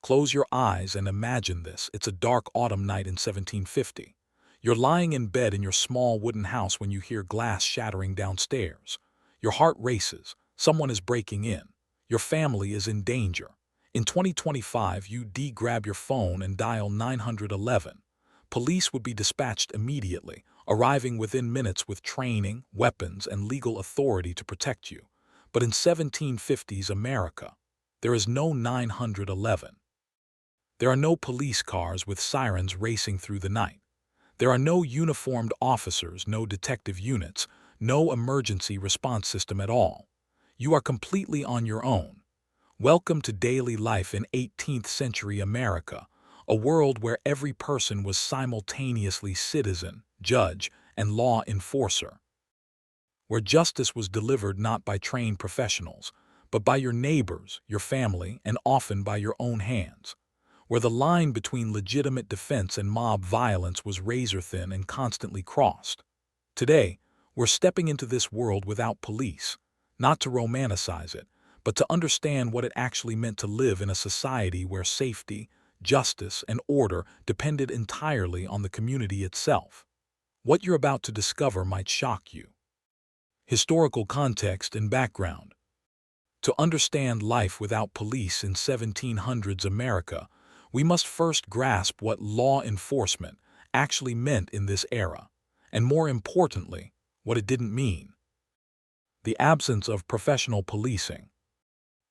Close your eyes and imagine this. It's a dark autumn night in 1750. You're lying in bed in your small wooden house when you hear glass shattering downstairs. Your heart races. Someone is breaking in. Your family is in danger. In 2025, you grab your phone and dial 911. Police would be dispatched immediately, arriving within minutes with training, weapons, and legal authority to protect you. But in 1750s America, there is no 911. There are no police cars with sirens racing through the night. There are no uniformed officers, no detective units, no emergency response system at all. You are completely on your own. Welcome to daily life in 18th century America, a world where every person was simultaneously citizen, judge, and law enforcer. Where justice was delivered not by trained professionals, but by your neighbors, your family, and often by your own hands. Where the line between legitimate defense and mob violence was razor-thin and constantly crossed. Today, we're stepping into this world without police, not to romanticize it, but to understand what it actually meant to live in a society where safety, justice, and order depended entirely on the community itself. What you're about to discover might shock you. Historical context and background. To understand life without police in 1700s America, we must first grasp what law enforcement actually meant in this era, and more importantly, what it didn't mean. The absence of professional policing.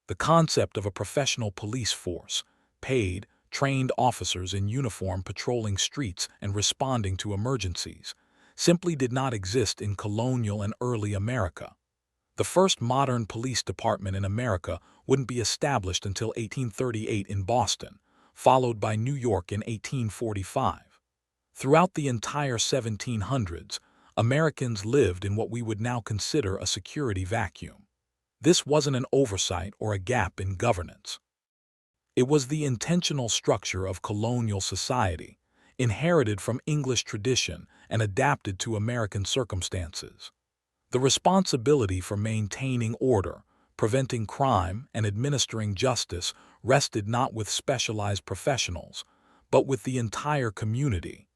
The concept of a professional police force, paid, trained officers in uniform patrolling streets and responding to emergencies, simply did not exist in colonial and early America. The first modern police department in America wouldn't be established until 1838 in Boston, followed by New York in 1845. Throughout the entire 1700s, Americans lived in what we would now consider a security vacuum. This wasn't an oversight or a gap in governance. It was the intentional structure of colonial society, inherited from English tradition and adapted to American circumstances. The responsibility for maintaining order, preventing crime, and administering justice rested not with specialized professionals, but with the entire community.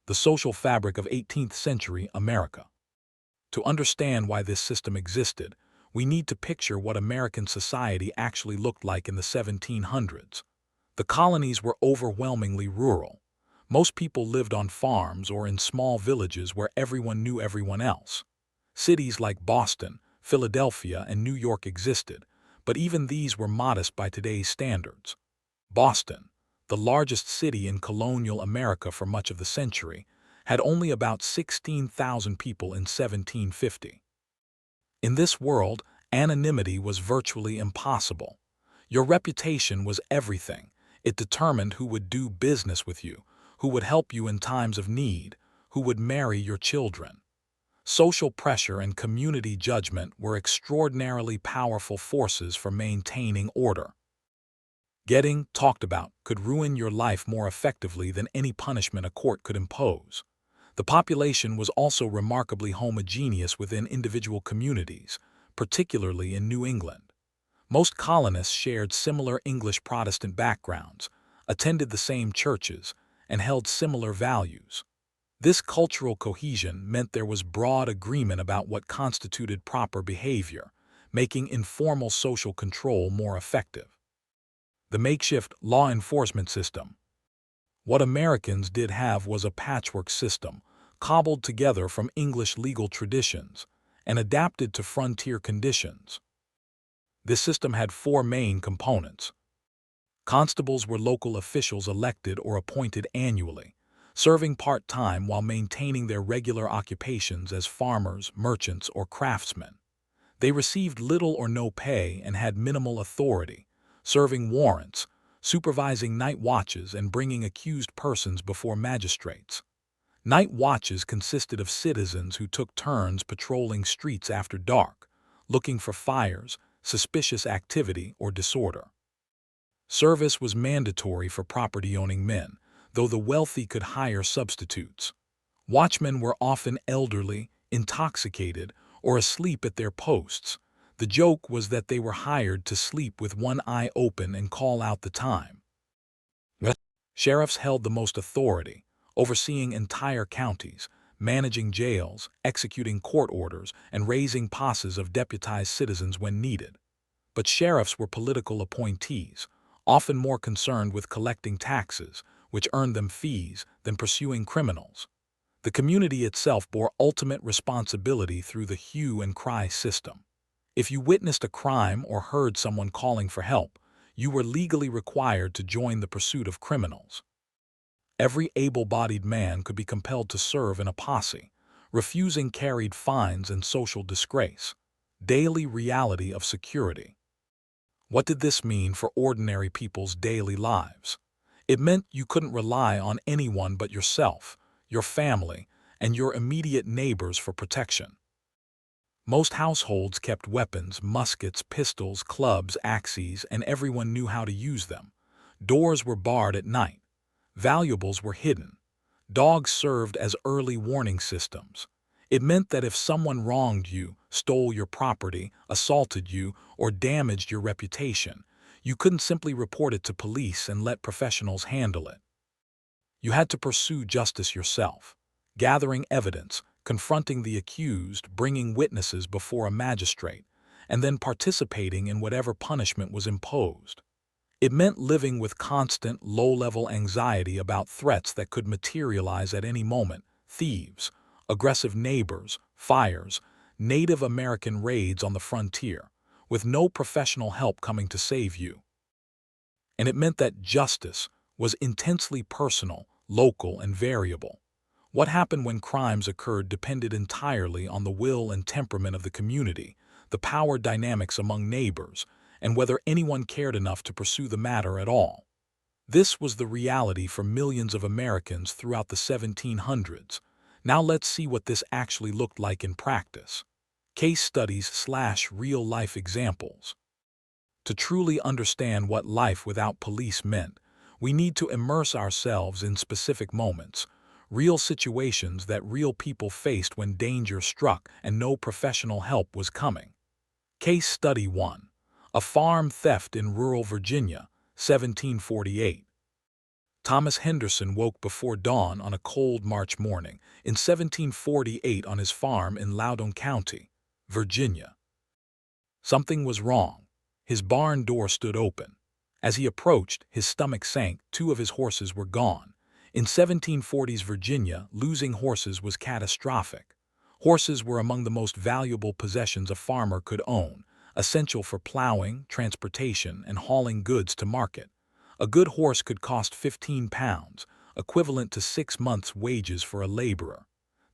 The social fabric of 18th century America. To understand why this system existed, we need to picture what American society actually looked like in the 1700s. The colonies were overwhelmingly rural. Most people lived on farms or in small villages where everyone knew everyone else. Cities like Boston, Philadelphia, and New York existed, but even these were modest by today's standards. Boston, the largest city in colonial America for much of the century, had only about 16,000 people in 1750. In this world, anonymity was virtually impossible. Your reputation was everything. It determined who would do business with you, who would help you in times of need, who would marry your children. Social pressure and community judgment were extraordinarily powerful forces for maintaining order. Getting talked about could ruin your life more effectively than any punishment a court could impose. The population was also remarkably homogeneous within individual communities, particularly in New England. Most colonists shared similar English Protestant backgrounds, attended the same churches, and held similar values. This cultural cohesion meant there was broad agreement about what constituted proper behavior, making informal social control more effective. The makeshift law enforcement system. What Americans did have was a patchwork system, cobbled together from English legal traditions and adapted to frontier conditions. This system had four main components. Constables were local officials elected or appointed annually, serving part-time while maintaining their regular occupations as farmers, merchants, or craftsmen. They received little or no pay and had minimal authority, serving warrants, supervising night watches, and bringing accused persons before magistrates. Night watches consisted of citizens who took turns patrolling streets after dark, looking for fires, suspicious activity, or disorder. Service was mandatory for property-owning men, though the wealthy could hire substitutes. Watchmen were often elderly, intoxicated, or asleep at their posts, The joke was that they were hired to sleep with one eye open and call out the time. Sheriffs held the most authority, overseeing entire counties, managing jails, executing court orders, and raising posses of deputized citizens when needed. But sheriffs were political appointees, often more concerned with collecting taxes, which earned them fees, than pursuing criminals. The community itself bore ultimate responsibility through the hue and cry system. If you witnessed a crime or heard someone calling for help, you were legally required to join the pursuit of criminals. Every able-bodied man could be compelled to serve in a posse. Refusing carried fines and social disgrace. Daily reality of security. What did this mean for ordinary people's daily lives? It meant you couldn't rely on anyone but yourself, your family, and your immediate neighbors for protection. Most households kept weapons, muskets, pistols, clubs, axes, and everyone knew how to use them. Doors were barred at night. Valuables were hidden. Dogs served as early warning systems. It meant that if someone wronged you, stole your property, assaulted you, or damaged your reputation, you couldn't simply report it to police and let professionals handle it. You had to pursue justice yourself, gathering evidence, confronting the accused, bringing witnesses before a magistrate, and then participating in whatever punishment was imposed. It meant living with constant, low-level anxiety about threats that could materialize at any moment: thieves, aggressive neighbors, fires, Native American raids on the frontier, with no professional help coming to save you. And it meant that justice was intensely personal, local, and variable. What happened when crimes occurred depended entirely on the will and temperament of the community, the power dynamics among neighbors, and whether anyone cared enough to pursue the matter at all. This was the reality for millions of Americans throughout the 1700s. Now let's see what this actually looked like in practice. Case studies/real-life examples. To truly understand what life without police meant, we need to immerse ourselves in specific moments, real situations that real people faced when danger struck and no professional help was coming. Case Study 1. A farm theft in rural Virginia, 1748. Thomas Henderson woke before dawn on a cold March morning in 1748 on his farm in Loudoun County, Virginia. Something was wrong. His barn door stood open. As he approached, his stomach sank. 2 of his horses were gone. In 1740s Virginia, losing horses was catastrophic. Horses were among the most valuable possessions a farmer could own, essential for plowing, transportation, and hauling goods to market. A good horse could cost £15, equivalent to 6 months' wages for a laborer.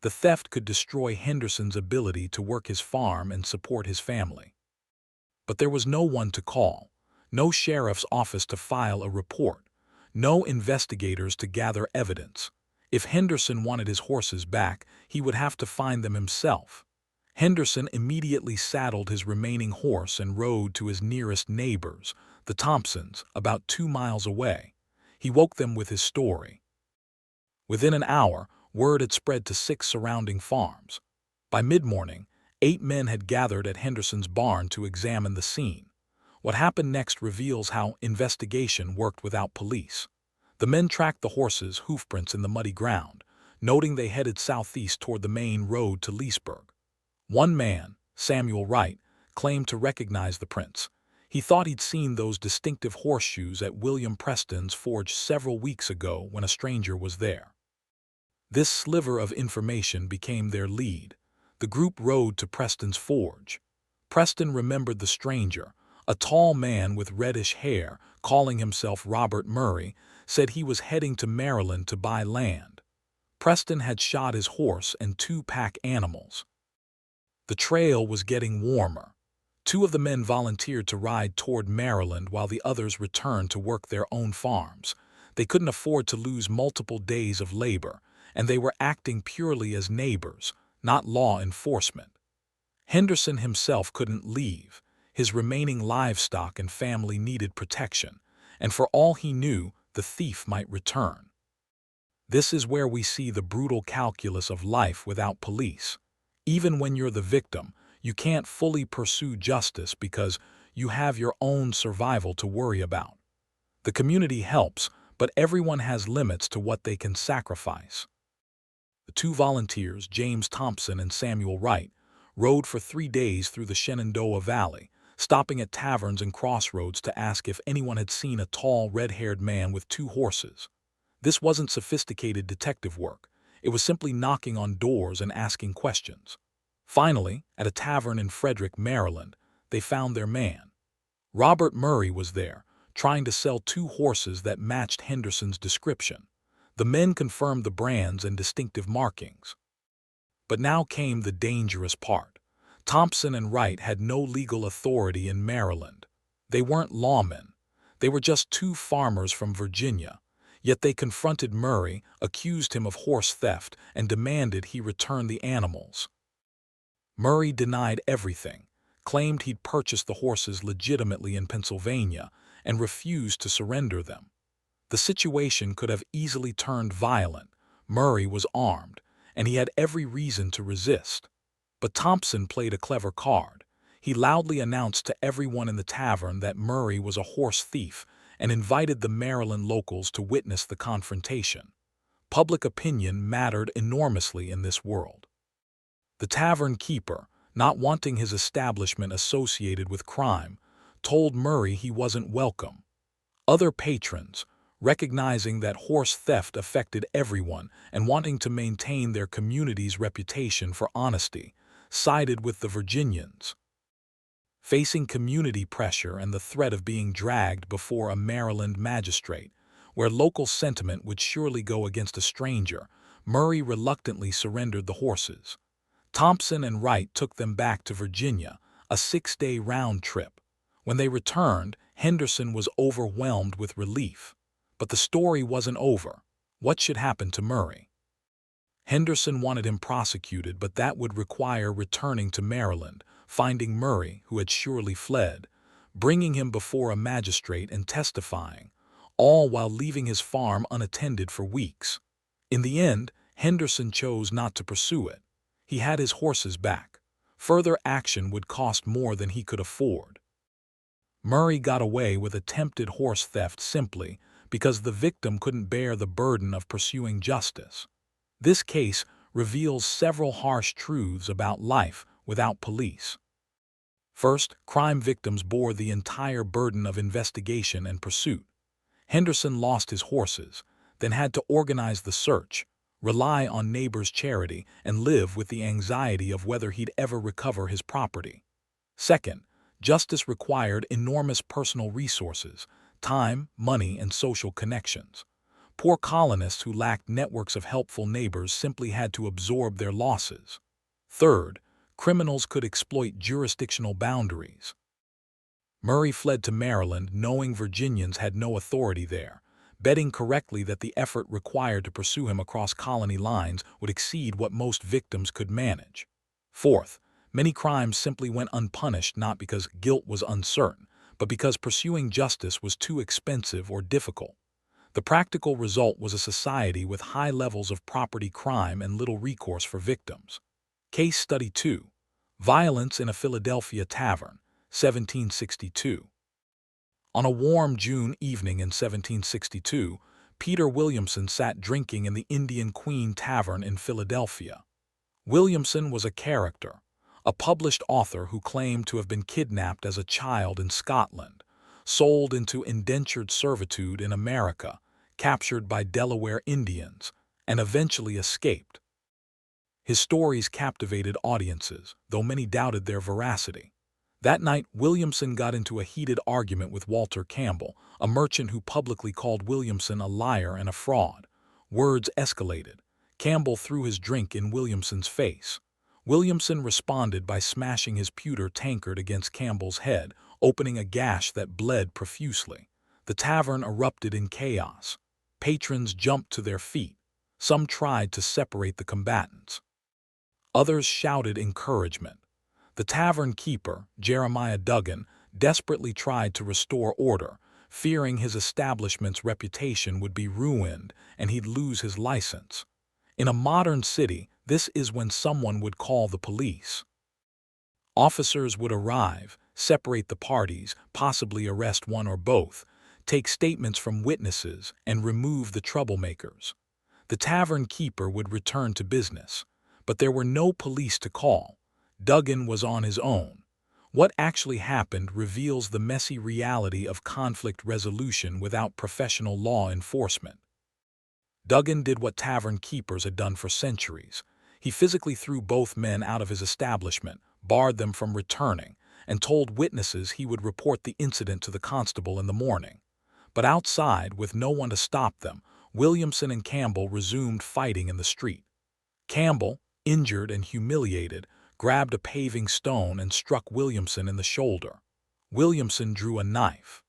The theft could destroy Henderson's ability to work his farm and support his family. But there was no one to call, no sheriff's office to file a report, no investigators to gather evidence. If Henderson wanted his horses back, he would have to find them himself. Henderson immediately saddled his remaining horse and rode to his nearest neighbors, the Thompsons, about 2 miles away. He woke them with his story. Within an hour, word had spread to 6 surrounding farms. By mid-morning, 8 men had gathered at Henderson's barn to examine the scene. What happened next reveals how investigation worked without police. The men tracked the horses' hoofprints in the muddy ground, noting they headed southeast toward the main road to Leesburg. One man, Samuel Wright, claimed to recognize the prints. He thought he'd seen those distinctive horseshoes at William Preston's forge several weeks ago when a stranger was there. This sliver of information became their lead. The group rode to Preston's forge. Preston remembered the stranger, a tall man with reddish hair, calling himself Robert Murray, said he was heading to Maryland to buy land. Preston had shot his horse and 2 pack animals. The trail was getting warmer. 2 of the men volunteered to ride toward Maryland while the others returned to work their own farms. They couldn't afford to lose multiple days of labor, and they were acting purely as neighbors, not law enforcement. Henderson himself couldn't leave. His remaining livestock and family needed protection, and for all he knew, the thief might return. This is where we see the brutal calculus of life without police. Even when you're the victim, You can't fully pursue justice because you have your own survival to worry about. The community helps, but everyone has limits to what they can sacrifice. The two volunteers, James Thompson and Samuel Wright, rode for 3 days through the Shenandoah Valley, stopping at taverns and crossroads to ask if anyone had seen a tall, red-haired man with 2 horses. This wasn't sophisticated detective work. It was simply knocking on doors and asking questions. Finally, at a tavern in Frederick, Maryland, they found their man. Robert Murray was there, trying to sell 2 horses that matched Henderson's description. The men confirmed the brands and distinctive markings. But now came the dangerous part. Thompson and Wright had no legal authority in Maryland. They weren't lawmen. They were just 2 farmers from Virginia. Yet they confronted Murray, accused him of horse theft, and demanded he return the animals. Murray denied everything, claimed he'd purchased the horses legitimately in Pennsylvania, and refused to surrender them. The situation could have easily turned violent. Murray was armed, and he had every reason to resist. But Thompson played a clever card. He loudly announced to everyone in the tavern that Murray was a horse thief and invited the Maryland locals to witness the confrontation. Public opinion mattered enormously in this world. The tavern keeper, not wanting his establishment associated with crime, told Murray he wasn't welcome. Other patrons, recognizing that horse theft affected everyone and wanting to maintain their community's reputation for honesty, sided with the Virginians. Facing community pressure and the threat of being dragged before a Maryland magistrate, where local sentiment would surely go against a stranger, Murray reluctantly surrendered the horses. Thompson and Wright took them back to Virginia, a 6-day round trip. When they returned, Henderson was overwhelmed with relief. But the story wasn't over. What should happen to Murray? Henderson wanted him prosecuted, but that would require returning to Maryland, finding Murray, who had surely fled, bringing him before a magistrate and testifying, all while leaving his farm unattended for weeks. In the end, Henderson chose not to pursue it. He had his horses back. Further action would cost more than he could afford. Murray got away with attempted horse theft simply because the victim couldn't bear the burden of pursuing justice. This case reveals several harsh truths about life without police. First, crime victims bore the entire burden of investigation and pursuit. Henderson lost his horses, then had to organize the search, rely on neighbors' charity, and live with the anxiety of whether he'd ever recover his property. Second, justice required enormous personal resources, time, money, and social connections. Poor colonists who lacked networks of helpful neighbors simply had to absorb their losses. Third, criminals could exploit jurisdictional boundaries. Murray fled to Maryland knowing Virginians had no authority there, betting correctly that the effort required to pursue him across colony lines would exceed what most victims could manage. Fourth, many crimes simply went unpunished not because guilt was uncertain, but because pursuing justice was too expensive or difficult. The practical result was a society with high levels of property crime and little recourse for victims. Case Study 2. Violence in a Philadelphia Tavern, 1762. On a warm June evening in 1762, Peter Williamson sat drinking in the Indian Queen Tavern in Philadelphia. Williamson was a character, a published author who claimed to have been kidnapped as a child in Scotland, sold into indentured servitude in America, captured by Delaware Indians, and eventually escaped. His stories captivated audiences, though many doubted their veracity. That night, Williamson got into a heated argument with Walter Campbell, a merchant who publicly called Williamson a liar and a fraud. Words escalated. Campbell threw his drink in Williamson's face. Williamson responded by smashing his pewter tankard against Campbell's head, opening a gash that bled profusely. The tavern erupted in chaos. Patrons jumped to their feet. Some tried to separate the combatants. Others shouted encouragement. The tavern keeper, Jeremiah Duggan, desperately tried to restore order, fearing his establishment's reputation would be ruined and he'd lose his license. In a modern city, this is when someone would call the police. Officers would arrive, separate the parties, possibly arrest one or both, take statements from witnesses, and remove the troublemakers. The tavern keeper would return to business, but there were no police to call. Duggan was on his own. What actually happened reveals the messy reality of conflict resolution without professional law enforcement. Duggan did what tavern keepers had done for centuries. He physically threw both men out of his establishment, barred them from returning, and told witnesses he would report the incident to the constable in the morning. But outside, with no one to stop them, Williamson and Campbell resumed fighting in the street. Campbell, injured and humiliated, grabbed a paving stone and struck Williamson in the shoulder. Williamson drew a knife.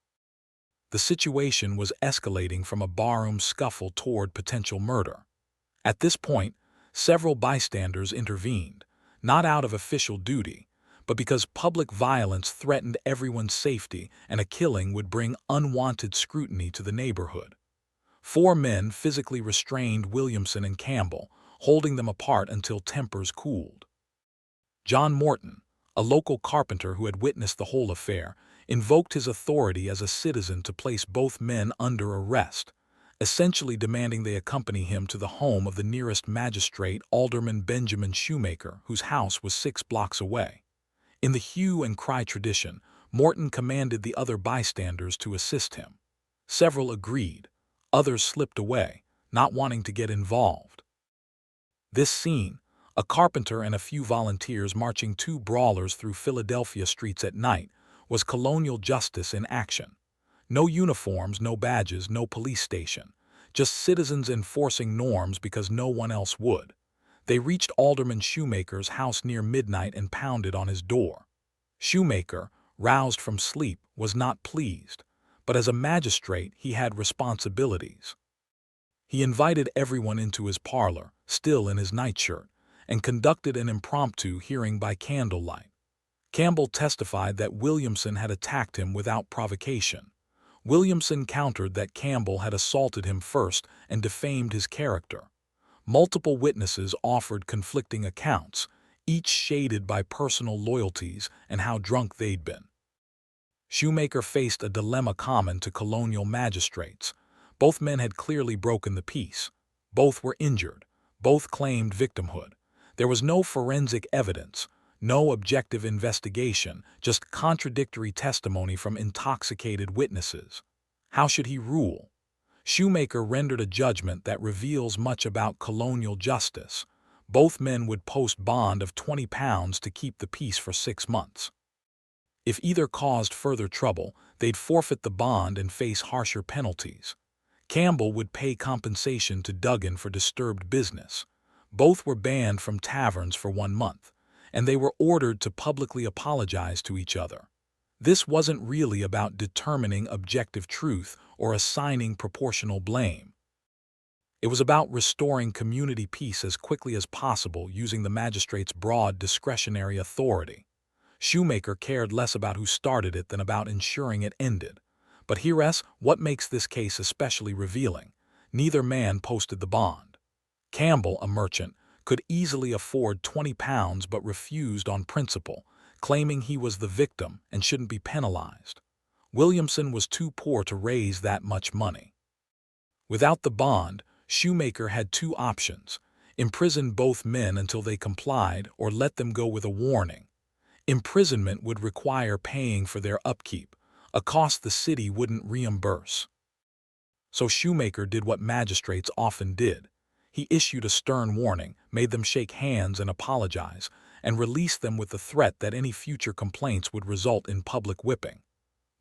The situation was escalating from a barroom scuffle toward potential murder. At this point, several bystanders intervened, not out of official duty, but because public violence threatened everyone's safety and a killing would bring unwanted scrutiny to the neighborhood. 4 men physically restrained Williamson and Campbell, holding them apart until tempers cooled. John Morton, a local carpenter who had witnessed the whole affair, invoked his authority as a citizen to place both men under arrest, essentially demanding they accompany him to the home of the nearest magistrate, Alderman Benjamin Shoemaker, whose house was 6 blocks away. In the hue and cry tradition, Morton commanded the other bystanders to assist him. Several agreed. Others slipped away, not wanting to get involved. This scene, a carpenter and a few volunteers marching 2 brawlers through Philadelphia streets at night, was colonial justice in action. No uniforms, no badges, no police station. Just citizens enforcing norms because no one else would. They reached Alderman Shoemaker's house near midnight and pounded on his door. Shoemaker, roused from sleep, was not pleased, but as a magistrate he had responsibilities. He invited everyone into his parlor, still in his nightshirt, and conducted an impromptu hearing by candlelight. Campbell testified that Williamson had attacked him without provocation. Williamson countered that Campbell had assaulted him first and defamed his character. Multiple witnesses offered conflicting accounts, each shaded by personal loyalties and how drunk they'd been. Shoemaker faced a dilemma common to colonial magistrates. Both men had clearly broken the peace. Both were injured. Both claimed victimhood. There was no forensic evidence, no objective investigation, just contradictory testimony from intoxicated witnesses. How should he rule? Shoemaker rendered a judgment that reveals much about colonial justice. Both men would post bond of £20 to keep the peace for 6 months. If either caused further trouble, they'd forfeit the bond and face harsher penalties. Campbell would pay compensation to Duggan for disturbed business. Both were banned from taverns for 1 month, and they were ordered to publicly apologize to each other. This wasn't really about determining objective truth or assigning proportional blame. It was about restoring community peace as quickly as possible using the magistrate's broad discretionary authority. Shoemaker cared less about who started it than about ensuring it ended. But here's what makes this case especially revealing. Neither man posted the bond. Campbell, a merchant, could easily afford £20 but refused on principle, claiming he was the victim and shouldn't be penalized. Williamson was too poor to raise that much money. Without the bond, Shoemaker had 2 options: imprison both men until they complied or let them go with a warning. Imprisonment would require paying for their upkeep, a cost the city wouldn't reimburse. So Shoemaker did what magistrates often did. He issued a stern warning, made them shake hands and apologize, and released them with the threat that any future complaints would result in public whipping.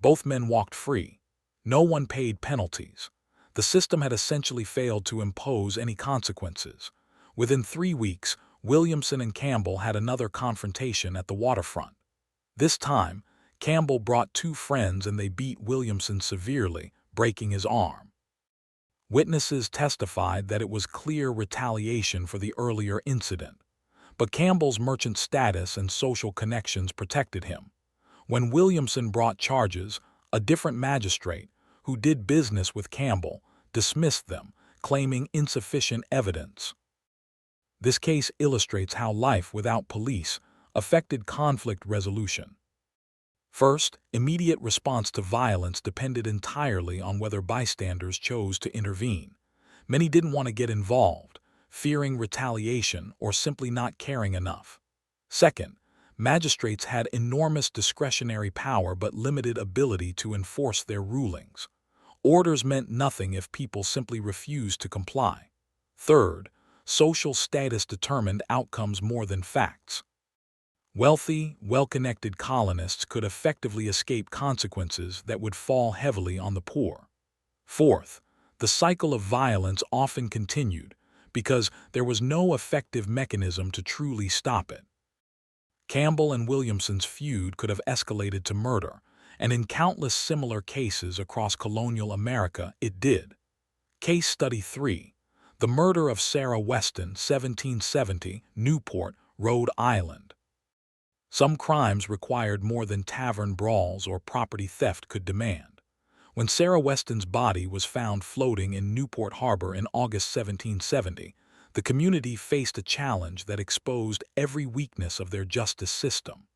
Both men walked free. No one paid penalties. The system had essentially failed to impose any consequences. Within 3 weeks, Williamson and Campbell had another confrontation at the waterfront. This time, Campbell brought 2 friends and they beat Williamson severely, breaking his arm. Witnesses testified that it was clear retaliation for the earlier incident, but Campbell's merchant status and social connections protected him. When Williamson brought charges, a different magistrate, who did business with Campbell, dismissed them, claiming insufficient evidence. This case illustrates how life without police, affected conflict resolution. First, immediate response to violence depended entirely on whether bystanders chose to intervene. Many didn't want to get involved, fearing retaliation or simply not caring enough. Second, magistrates had enormous discretionary power but limited ability to enforce their rulings. Orders meant nothing if people simply refused to comply. Third, social status determined outcomes more than facts. Wealthy, well-connected colonists could effectively escape consequences that would fall heavily on the poor. Fourth, the cycle of violence often continued because there was no effective mechanism to truly stop it. Campbell and Williamson's feud could have escalated to murder, and in countless similar cases across colonial America it did. Case Study 3. The Murder of Sarah Weston, 1770, Newport, Rhode Island. Some crimes required more than tavern brawls or property theft could demand. When Sarah Weston's body was found floating in Newport Harbor in August 1770, the community faced a challenge that exposed every weakness of their justice system.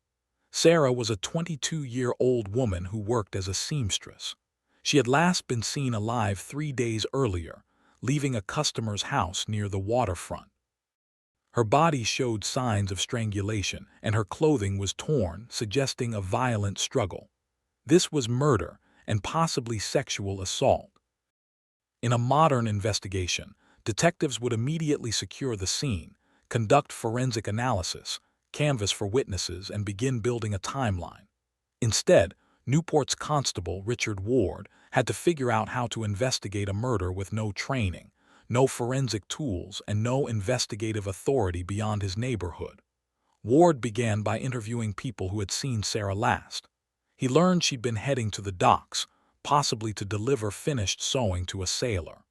Sarah was a 22-year-old woman who worked as a seamstress. She had last been seen alive 3 days earlier, leaving a customer's house near the waterfront. Her body showed signs of strangulation, and her clothing was torn, suggesting a violent struggle. This was murder and possibly sexual assault. In a modern investigation, detectives would immediately secure the scene, conduct forensic analysis, canvass for witnesses, and begin building a timeline. Instead, Newport's constable, Richard Ward, had to figure out how to investigate a murder with no training, no forensic tools, and no investigative authority beyond his neighborhood. Ward began by interviewing people who had seen Sarah last. He learned she'd been heading to the docks, possibly to deliver finished sewing to a sailor.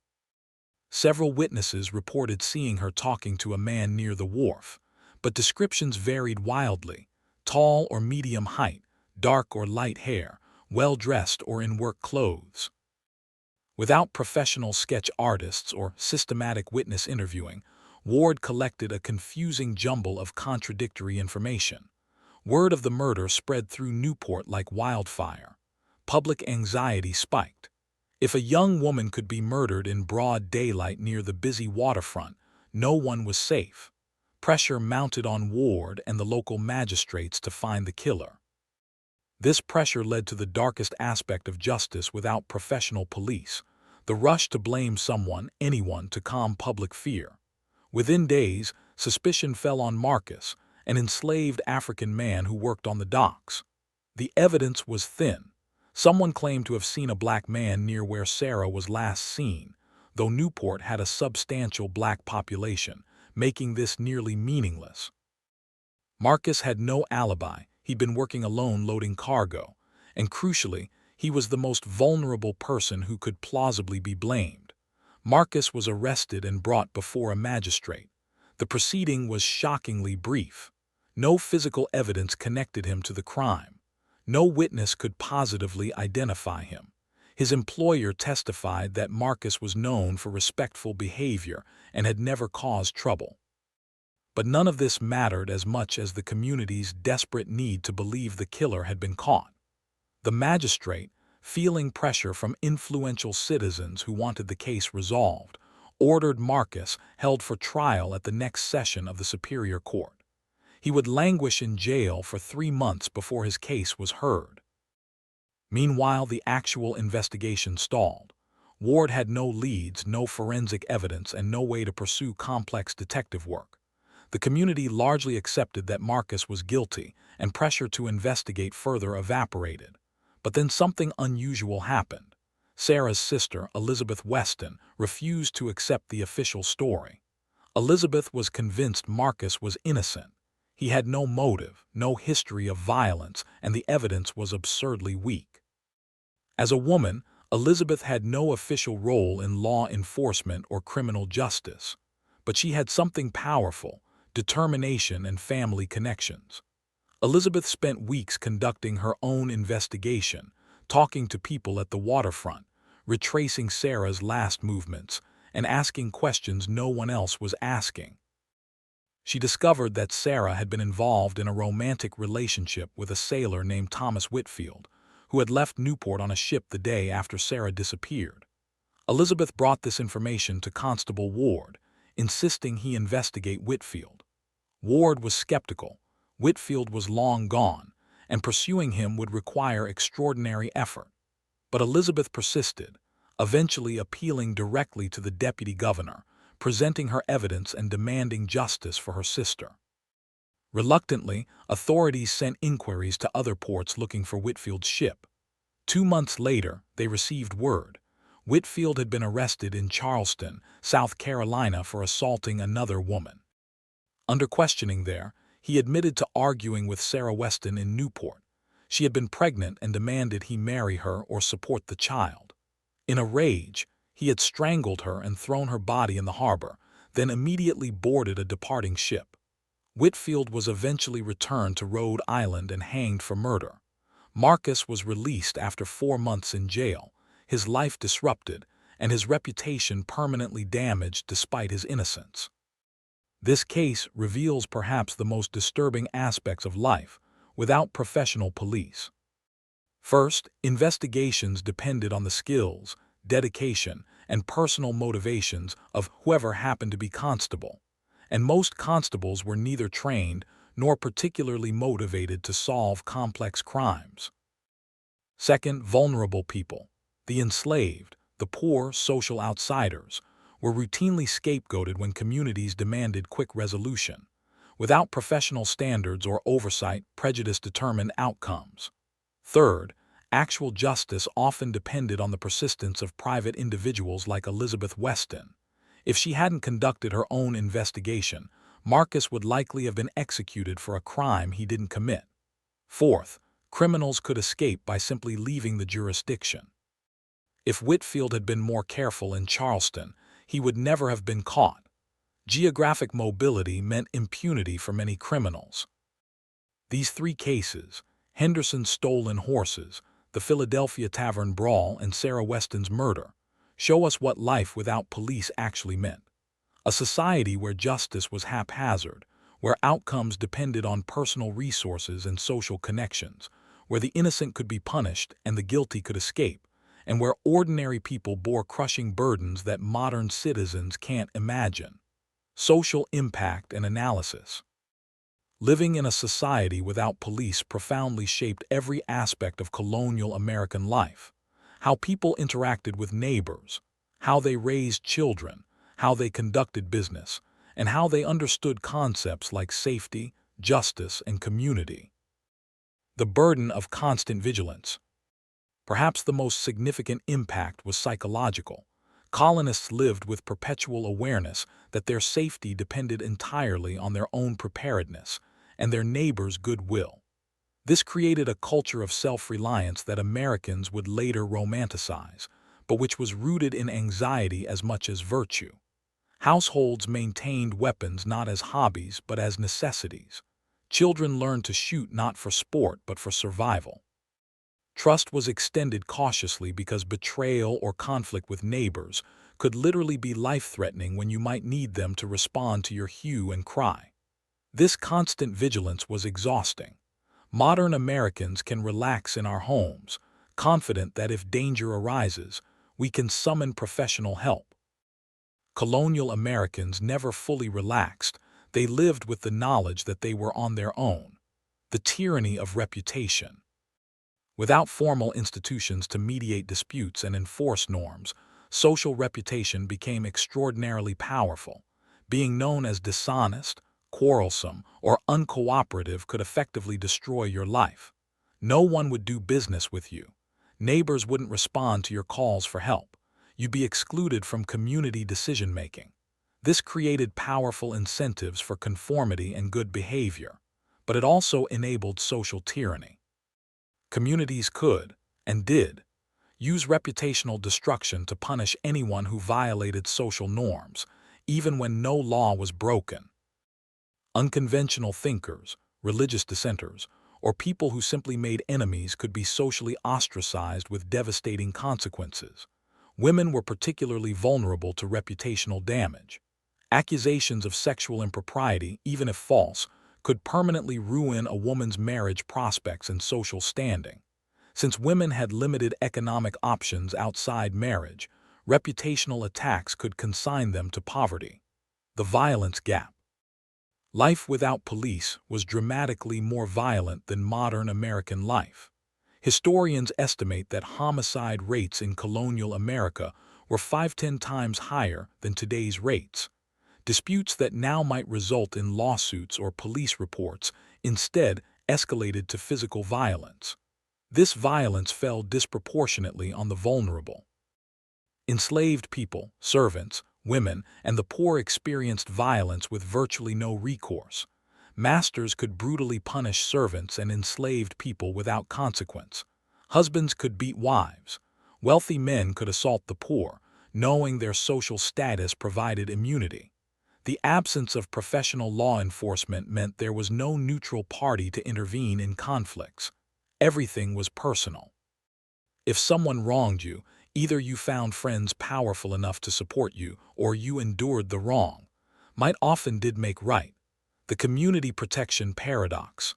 Several witnesses reported seeing her talking to a man near the wharf, but descriptions varied wildly: tall or medium height, dark or light hair, well-dressed or in work clothes. Without professional sketch artists or systematic witness interviewing, Ward collected a confusing jumble of contradictory information. Word of the murder spread through Newport like wildfire. Public anxiety spiked. If a young woman could be murdered in broad daylight near the busy waterfront, no one was safe. Pressure mounted on Ward and the local magistrates to find the killer. This pressure led to the darkest aspect of justice without professional police: the rush to blame someone, anyone, to calm public fear. Within days, suspicion fell on Marcus, an enslaved African man who worked on the docks. The evidence was thin. Someone claimed to have seen a black man near where Sarah was last seen, though Newport had a substantial black population, making this nearly meaningless. Marcus had no alibi. He'd been working alone loading cargo, and crucially, he was the most vulnerable person who could plausibly be blamed. Marcus was arrested and brought before a magistrate. The proceeding was shockingly brief. No physical evidence connected him to the crime. No witness could positively identify him. His employer testified that Marcus was known for respectful behavior and had never caused trouble. But none of this mattered as much as the community's desperate need to believe the killer had been caught. The magistrate, feeling pressure from influential citizens who wanted the case resolved, ordered Marcus held for trial at the next session of the Superior Court. He would languish in jail for 3 months before his case was heard. Meanwhile, the actual investigation stalled. Ward had no leads, no forensic evidence, and no way to pursue complex detective work. The community largely accepted that Marcus was guilty, and pressure to investigate further evaporated. But then something unusual happened. Sarah's sister, Elizabeth Weston, refused to accept the official story. Elizabeth was convinced Marcus was innocent. He had no motive, no history of violence, and the evidence was absurdly weak. As a woman, Elizabeth had no official role in law enforcement or criminal justice. But she had something powerful: determination and family connections. Elizabeth spent weeks conducting her own investigation, talking to people at the waterfront, retracing Sarah's last movements, and asking questions no one else was asking. She discovered that Sarah had been involved in a romantic relationship with a sailor named Thomas Whitfield, who had left Newport on a ship the day after Sarah disappeared. Elizabeth brought this information to Constable Ward, insisting he investigate Whitfield. Ward was skeptical. Whitfield was long gone, and pursuing him would require extraordinary effort. But Elizabeth persisted, eventually appealing directly to the deputy governor, presenting her evidence and demanding justice for her sister. Reluctantly, authorities sent inquiries to other ports looking for Whitfield's ship. 2 months later, they received word. Whitfield had been arrested in Charleston, South Carolina for assaulting another woman. Under questioning there, he admitted to arguing with Sarah Weston in Newport. She had been pregnant and demanded he marry her or support the child. In a rage, he had strangled her and thrown her body in the harbor, then immediately boarded a departing ship. Whitfield was eventually returned to Rhode Island and hanged for murder. Marcus was released after 4 months in jail, his life disrupted, and his reputation permanently damaged despite his innocence. This case reveals perhaps the most disturbing aspects of life without professional police. First, investigations depended on the skills, dedication, and personal motivations of whoever happened to be constable, and most constables were neither trained nor particularly motivated to solve complex crimes. Second, vulnerable people, the enslaved, the poor social outsiders, were routinely scapegoated when communities demanded quick resolution. Without professional standards or oversight, prejudice determined outcomes. Third, actual justice often depended on the persistence of private individuals like Elizabeth Weston. If she hadn't conducted her own investigation, Marcus would likely have been executed for a crime he didn't commit. Fourth, criminals could escape by simply leaving the jurisdiction. If Whitfield had been more careful in Charleston, he would never have been caught. Geographic mobility meant impunity for many criminals. These 3 cases, Henderson's stolen horses, the Philadelphia Tavern brawl, and Sarah Weston's murder, show us what life without police actually meant. A society where justice was haphazard, where outcomes depended on personal resources and social connections, where the innocent could be punished and the guilty could escape, and where ordinary people bore crushing burdens that modern citizens can't imagine. Social impact and analysis. Living in a society without police profoundly shaped every aspect of colonial American life. How people interacted with neighbors, how they raised children, how they conducted business, and how they understood concepts like safety, justice, and community. The burden of constant vigilance. Perhaps the most significant impact was psychological. Colonists lived with perpetual awareness that their safety depended entirely on their own preparedness and their neighbors' goodwill. This created a culture of self-reliance that Americans would later romanticize, but which was rooted in anxiety as much as virtue. Households maintained weapons not as hobbies but as necessities. Children learned to shoot not for sport but for survival. Trust was extended cautiously because betrayal or conflict with neighbors could literally be life-threatening when you might need them to respond to your hue and cry. This constant vigilance was exhausting. Modern Americans can relax in our homes, confident that if danger arises, we can summon professional help. Colonial Americans never fully relaxed. They lived with the knowledge that they were on their own. The tyranny of reputation. Without formal institutions to mediate disputes and enforce norms, social reputation became extraordinarily powerful. Being known as dishonest, quarrelsome, or uncooperative could effectively destroy your life. No one would do business with you. Neighbors wouldn't respond to your calls for help. You'd be excluded from community decision-making. This created powerful incentives for conformity and good behavior, but it also enabled social tyranny. Communities could, and did, use reputational destruction to punish anyone who violated social norms, even when no law was broken. Unconventional thinkers, religious dissenters, or people who simply made enemies could be socially ostracized with devastating consequences. Women were particularly vulnerable to reputational damage. Accusations of sexual impropriety, even if false, could permanently ruin a woman's marriage prospects and social standing. Since women had limited economic options outside marriage, reputational attacks could consign them to poverty. The violence gap. Life without police was dramatically more violent than modern American life. Historians estimate that homicide rates in colonial America were 5–10 times higher than today's rates. Disputes that now might result in lawsuits or police reports instead escalated to physical violence. This violence fell disproportionately on the vulnerable. Enslaved people, servants, women, and the poor experienced violence with virtually no recourse. Masters could brutally punish servants and enslaved people without consequence. Husbands could beat wives. Wealthy men could assault the poor, knowing their social status provided immunity. The absence of professional law enforcement meant there was no neutral party to intervene in conflicts. Everything was personal. If someone wronged you, either you found friends powerful enough to support you or you endured the wrong. Might often did make right. The community protection paradox.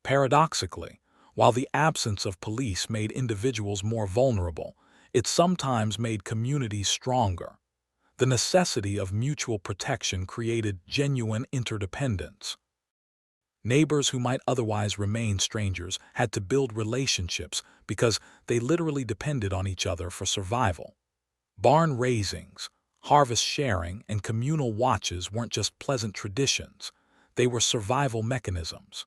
Paradoxically, while the absence of police made individuals more vulnerable, it sometimes made communities stronger. The necessity of mutual protection created genuine interdependence. Neighbors who might otherwise remain strangers had to build relationships because they literally depended on each other for survival. Barn raisings, harvest sharing, and communal watches weren't just pleasant traditions. They were survival mechanisms.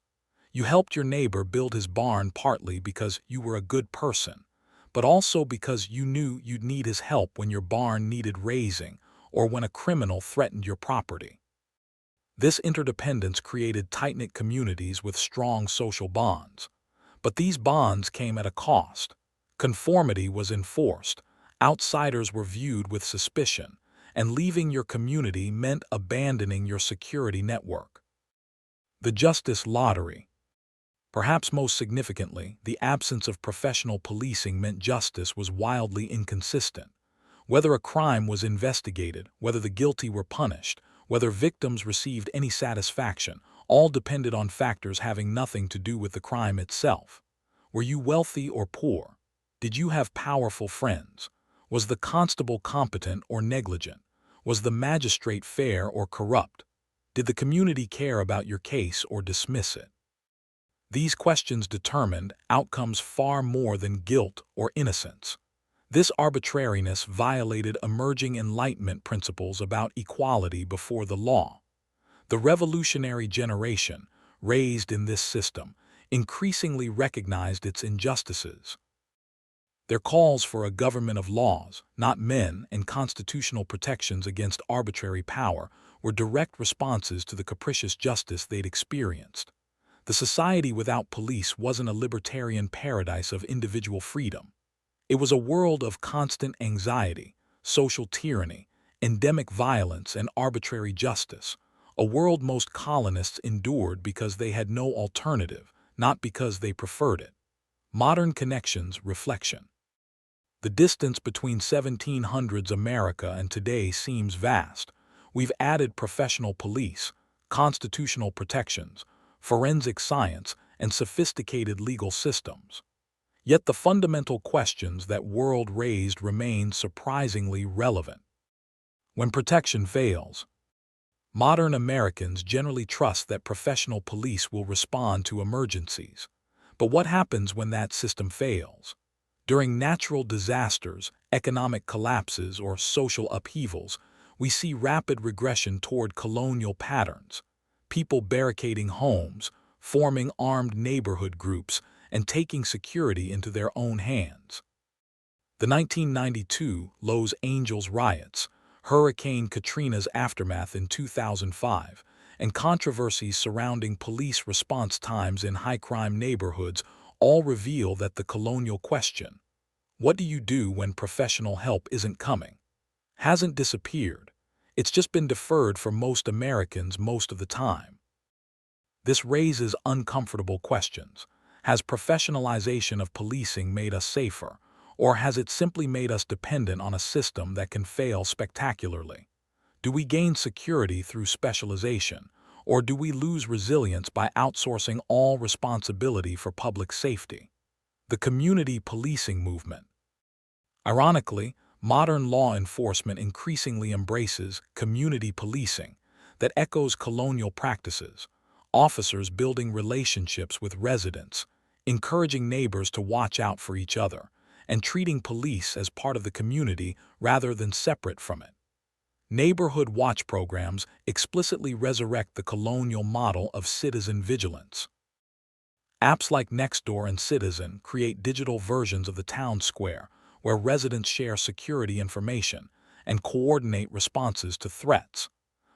You helped your neighbor build his barn partly because you were a good person, but also because you knew you'd need his help when your barn needed raising or when a criminal threatened your property. This interdependence created tight-knit communities with strong social bonds. But these bonds came at a cost. Conformity was enforced, outsiders were viewed with suspicion, and leaving your community meant abandoning your security network. The justice lottery. Perhaps most significantly, the absence of professional policing meant justice was wildly inconsistent. Whether a crime was investigated, whether the guilty were punished, whether victims received any satisfaction, all depended on factors having nothing to do with the crime itself. Were you wealthy or poor? Did you have powerful friends? Was the constable competent or negligent? Was the magistrate fair or corrupt? Did the community care about your case or dismiss it? These questions determined outcomes far more than guilt or innocence. This arbitrariness violated emerging Enlightenment principles about equality before the law. The revolutionary generation, raised in this system, increasingly recognized its injustices. Their calls for a government of laws, not men, and constitutional protections against arbitrary power were direct responses to the capricious justice they'd experienced. The society without police wasn't a libertarian paradise of individual freedom. It was a world of constant anxiety, social tyranny, endemic violence, and arbitrary justice, a world most colonists endured because they had no alternative, not because they preferred it. Modern connections, reflection. The distance between 1700s America and today seems vast. We've added professional police, constitutional protections, forensic science, and sophisticated legal systems. Yet the fundamental questions that world raised remain surprisingly relevant. When protection fails, modern Americans generally trust that professional police will respond to emergencies. But what happens when that system fails? During natural disasters, economic collapses, or social upheavals, we see rapid regression toward colonial patterns. People barricading homes, forming armed neighborhood groups, and taking security into their own hands. The 1992 Los Angeles riots, Hurricane Katrina's aftermath in 2005, and controversies surrounding police response times in high-crime neighborhoods all reveal that the colonial question, what do you do when professional help isn't coming, hasn't disappeared. It's just been deferred for most Americans most of the time. This raises uncomfortable questions. Has professionalization of policing made us safer, or has it simply made us dependent on a system that can fail spectacularly? Do we gain security through specialization, or do we lose resilience by outsourcing all responsibility for public safety? The community policing movement. Ironically, modern law enforcement increasingly embraces community policing that echoes colonial practices, officers building relationships with residents, encouraging neighbors to watch out for each other, and treating police as part of the community rather than separate from it. Neighborhood watch programs explicitly resurrect the colonial model of citizen vigilance. Apps like Nextdoor and Citizen create digital versions of the town square where residents share security information and coordinate responses to threats.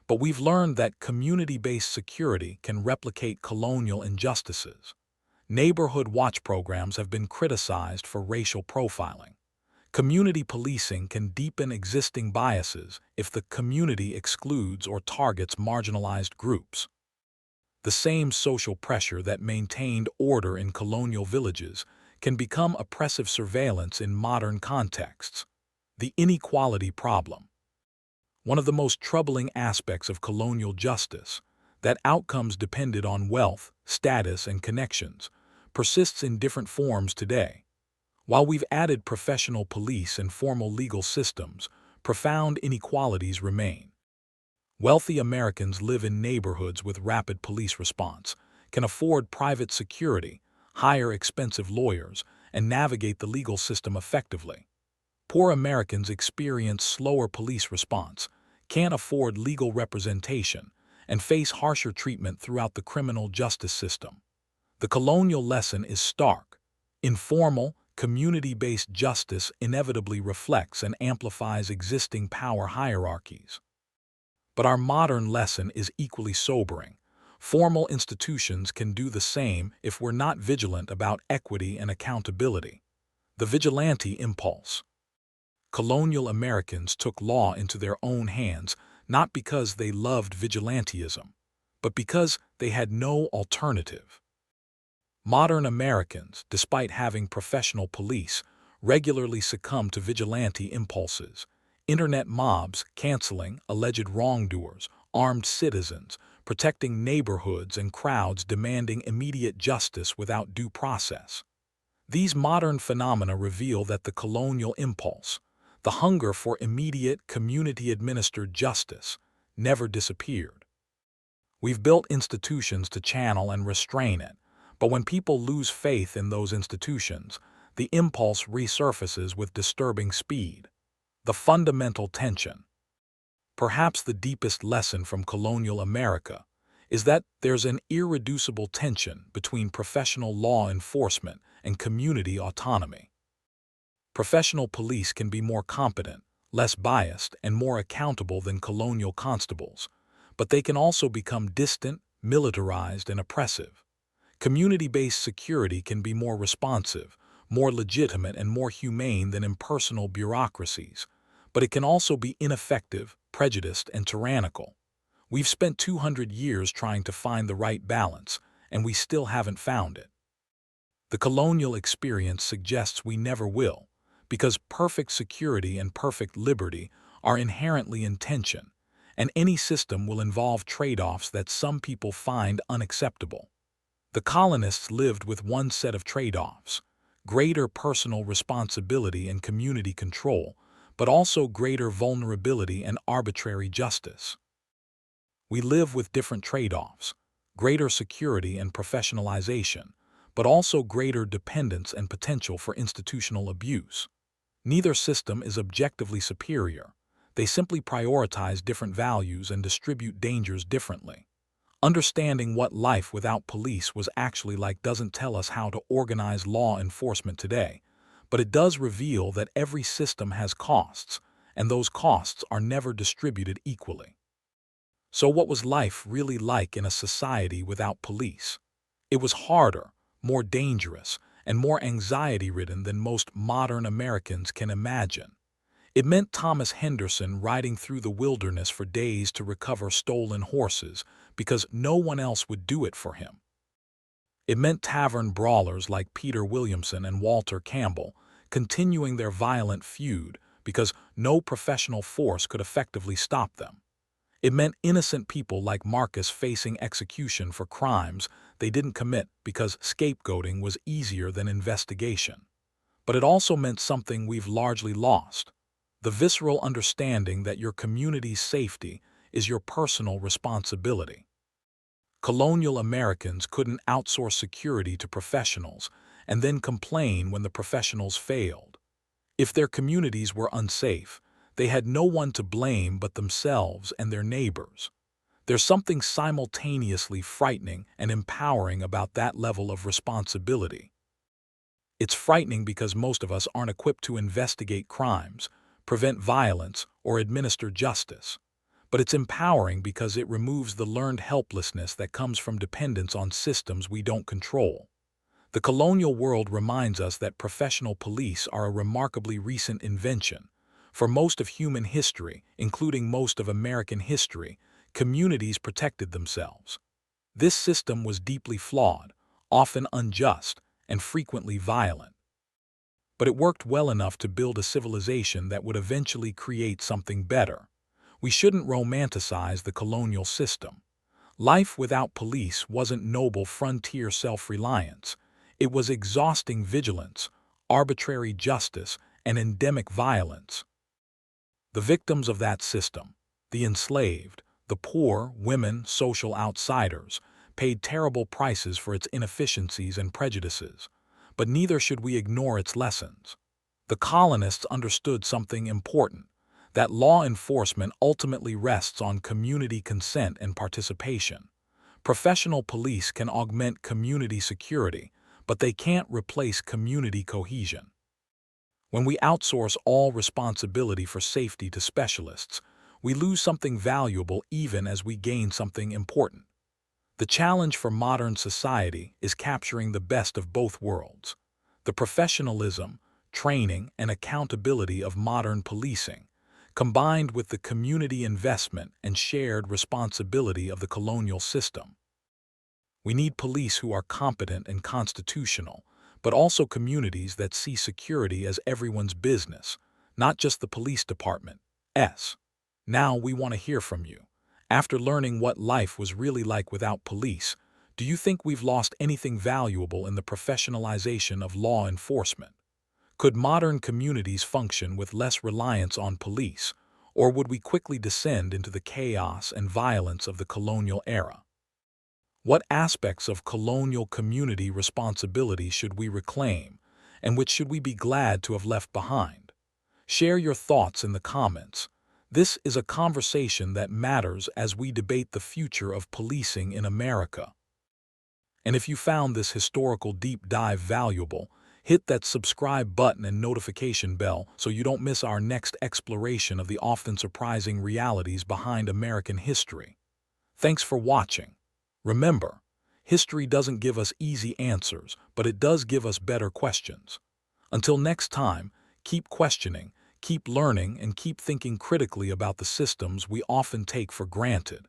But we've learned that community-based security can replicate colonial injustices. Neighborhood watch programs have been criticized for racial profiling. Community policing can deepen existing biases if the community excludes or targets marginalized groups. The same social pressure that maintained order in colonial villages can become oppressive surveillance in modern contexts. The inequality problem. One of the most troubling aspects of colonial justice, that outcomes depended on wealth, status, and connections, persists in different forms today. While we've added professional police and formal legal systems, profound inequalities remain. Wealthy Americans live in neighborhoods with rapid police response, can afford private security, hire expensive lawyers, and navigate the legal system effectively. Poor Americans experience slower police response, can't afford legal representation, and face harsher treatment throughout the criminal justice system. The colonial lesson is stark. Informal, community-based justice inevitably reflects and amplifies existing power hierarchies. But our modern lesson is equally sobering. Formal institutions can do the same if we're not vigilant about equity and accountability. The vigilante impulse. Colonial Americans took law into their own hands not because they loved vigilantism, but because they had no alternative. Modern Americans, despite having professional police, regularly succumb to vigilante impulses. Internet mobs canceling alleged wrongdoers, armed citizens, protecting neighborhoods and crowds demanding immediate justice without due process. These modern phenomena reveal that the colonial impulse, the hunger for immediate, community-administered justice, never disappeared. We've built institutions to channel and restrain it, but when people lose faith in those institutions, the impulse resurfaces with disturbing speed. The fundamental tension. Perhaps the deepest lesson from colonial America is that there's an irreducible tension between professional law enforcement and community autonomy. Professional police can be more competent, less biased, and more accountable than colonial constables, but they can also become distant, militarized, and oppressive. Community-based security can be more responsive, more legitimate, and more humane than impersonal bureaucracies, but it can also be ineffective, prejudiced, and tyrannical. We've spent 200 years trying to find the right balance, and we still haven't found it. The colonial experience suggests we never will, because perfect security and perfect liberty are inherently in tension, and any system will involve trade-offs that some people find unacceptable. The colonists lived with one set of trade-offs: greater personal responsibility and community control, but also greater vulnerability and arbitrary justice. We live with different trade-offs: greater security and professionalization, but also greater dependence and potential for institutional abuse. Neither system is objectively superior. They simply prioritize different values and distribute dangers differently. Understanding what life without police was actually like doesn't tell us how to organize law enforcement today, but it does reveal that every system has costs, and those costs are never distributed equally. So what was life really like in a society without police? It was harder, more dangerous, and more anxiety-ridden than most modern Americans can imagine. It meant Thomas Henderson riding through the wilderness for days to recover stolen horses because no one else would do it for him. It meant tavern brawlers like Peter Williamson and Walter Campbell continuing their violent feud because no professional force could effectively stop them. It meant innocent people like Marcus facing execution for crimes they didn't commit because scapegoating was easier than investigation. But it also meant something we've largely lost: the visceral understanding that your community's safety is your personal responsibility. Colonial Americans couldn't outsource security to professionals and then complain when the professionals failed. If their communities were unsafe, they had no one to blame but themselves and their neighbors. There's something simultaneously frightening and empowering about that level of responsibility. It's frightening because most of us aren't equipped to investigate crimes, prevent violence, or administer justice. But it's empowering because it removes the learned helplessness that comes from dependence on systems we don't control. The colonial world reminds us that professional police are a remarkably recent invention. For most of human history, including most of American history, communities protected themselves. This system was deeply flawed, often unjust, and frequently violent. But it worked well enough to build a civilization that would eventually create something better. We shouldn't romanticize the colonial system. Life without police wasn't noble frontier self-reliance. It was exhausting vigilance, arbitrary justice, and endemic violence. The victims of that system, the enslaved, the poor, women, social outsiders, paid terrible prices for its inefficiencies and prejudices. But neither should we ignore its lessons. The colonists understood something important: that law enforcement ultimately rests on community consent and participation. Professional police can augment community security, but they can't replace community cohesion. When we outsource all responsibility for safety to specialists, we lose something valuable even as we gain something important. The challenge for modern society is capturing the best of both worlds: the professionalism, training, and accountability of modern policing, combined with the community investment and shared responsibility of the colonial system. We need police who are competent and constitutional, but also communities that see security as everyone's business, not just the police department's. Now we want to hear from you. After learning what life was really like without police, do you think we've lost anything valuable in the professionalization of law enforcement? Could modern communities function with less reliance on police, or would we quickly descend into the chaos and violence of the colonial era? What aspects of colonial community responsibility should we reclaim, and which should we be glad to have left behind? Share your thoughts in the comments. This is a conversation that matters as we debate the future of policing in America. And if you found this historical deep dive valuable, hit that subscribe button and notification bell so you don't miss our next exploration of the often surprising realities behind American history. Thanks for watching. Remember, history doesn't give us easy answers, but it does give us better questions. Until next time, keep questioning, keep learning, and keep thinking critically about the systems we often take for granted.